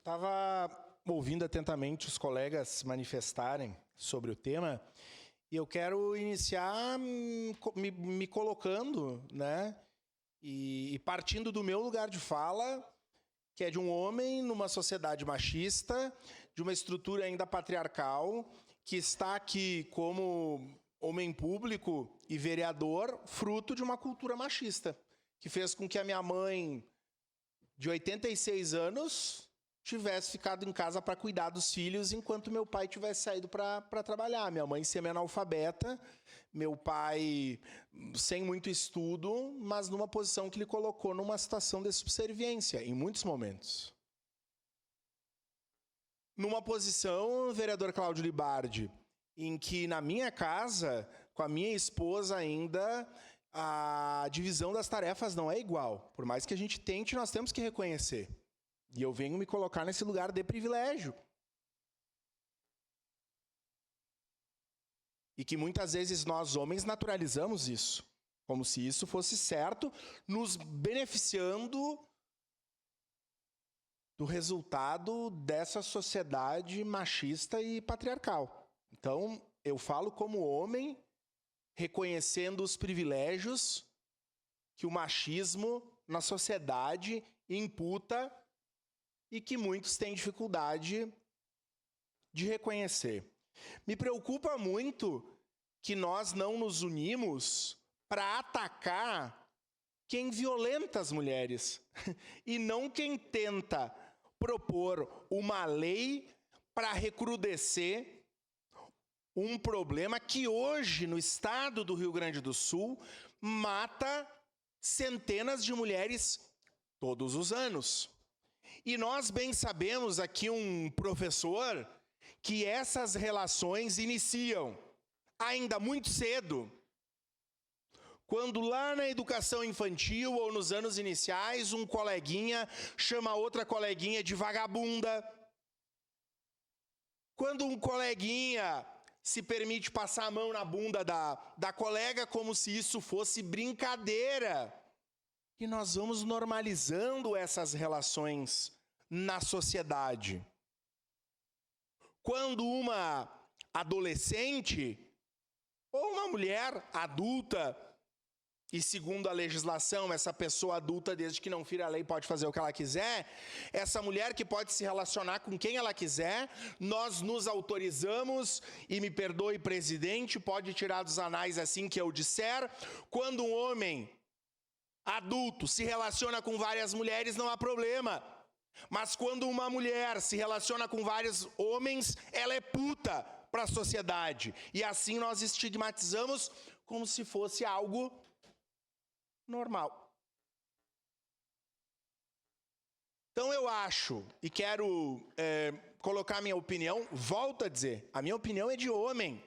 Estava ouvindo atentamente os colegas se manifestarem sobre o tema e eu quero iniciar me colocando, né? E partindo do meu lugar de fala, que é de um homem numa sociedade machista, de uma estrutura ainda patriarcal, que está aqui como homem público e vereador, fruto de uma cultura machista, que fez com que a minha mãe, de 86 anos, tivesse ficado em casa para cuidar dos filhos, enquanto meu pai tivesse saído para trabalhar. Minha mãe semi-analfabeta, meu pai sem muito estudo, mas numa posição que lhe colocou numa situação de subserviência, em muitos momentos. Numa posição, vereador Cláudio Libardi, em que na minha casa, com a minha esposa ainda, a divisão das tarefas não é igual. Por mais que a gente tente, nós temos que reconhecer. E eu venho me colocar nesse lugar de privilégio. E que muitas vezes nós, homens, naturalizamos isso. Como se isso fosse certo, nos beneficiando do resultado dessa sociedade machista e patriarcal. Então, eu falo como homem, reconhecendo os privilégios que o machismo na sociedade imputa e que muitos têm dificuldade de reconhecer. Me preocupa muito que nós não nos unimos para atacar quem violenta as mulheres e não quem tenta propor uma lei para recrudescer um problema que hoje, no estado do Rio Grande do Sul, mata centenas de mulheres todos os anos. E nós bem sabemos, aqui um professor, que essas relações iniciam ainda muito cedo, quando lá na educação infantil ou nos anos iniciais, um coleguinha chama outra coleguinha de vagabunda. Quando um coleguinha se permite passar a mão na bunda da colega como se isso fosse brincadeira. E nós vamos normalizando essas relações na sociedade. Quando uma adolescente ou uma mulher adulta, e segundo a legislação, essa pessoa adulta, desde que não fira a lei, pode fazer o que ela quiser, essa mulher que pode se relacionar com quem ela quiser, nós nos autorizamos, e me perdoe, presidente, pode tirar dos anais assim que eu disser, quando um homem adulto se relaciona com várias mulheres, não há problema. Mas quando uma mulher se relaciona com vários homens, ela é puta para a sociedade. E assim nós estigmatizamos como se fosse algo normal. Então eu acho, e quero colocar minha opinião, volto a dizer, a minha opinião é de homem.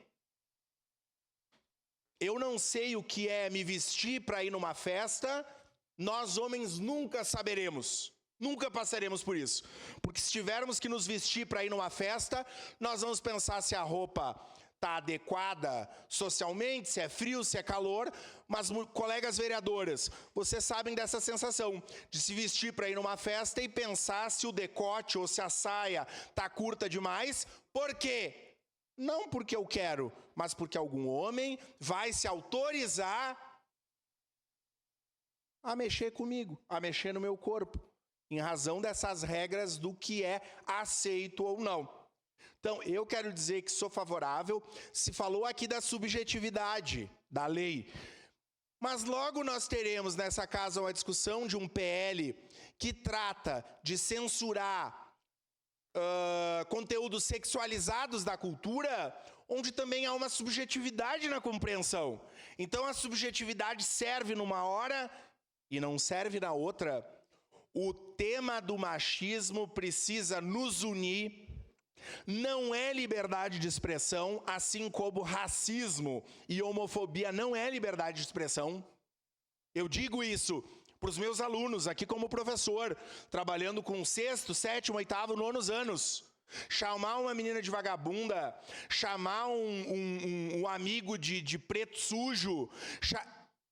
Eu não sei o que é me vestir para ir numa festa, nós homens nunca saberemos, nunca passaremos por isso. Porque se tivermos que nos vestir para ir numa festa, nós vamos pensar se a roupa está adequada socialmente, se é frio, se é calor, mas colegas vereadoras, vocês sabem dessa sensação de se vestir para ir numa festa e pensar se o decote ou se a saia está curta demais, por quê? Não porque eu quero, mas porque algum homem vai se autorizar a mexer comigo, a mexer no meu corpo, em razão dessas regras do que é aceito ou não. Então, eu quero dizer que sou favorável, se falou aqui da subjetividade da lei, mas logo nós teremos nessa casa uma discussão de um PL que trata de censurar conteúdos sexualizados da cultura, onde também há uma subjetividade na compreensão. Então a subjetividade serve numa hora e não serve na outra. O tema do machismo precisa nos unir. Não é liberdade de expressão, assim como racismo e homofobia não é liberdade de expressão. Eu digo isso para os meus alunos, aqui como professor, trabalhando com 6º, 7º, 8º, 9º anos. Chamar uma menina de vagabunda, chamar um amigo de preto sujo,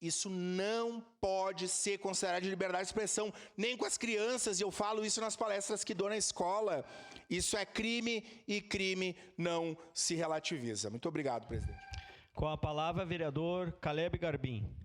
Isso não pode ser considerado de liberdade de expressão, nem com as crianças, e eu falo isso nas palestras que dou na escola. Isso é crime e crime não se relativiza. Muito obrigado, presidente. Com a palavra, vereador Caleb Garbim.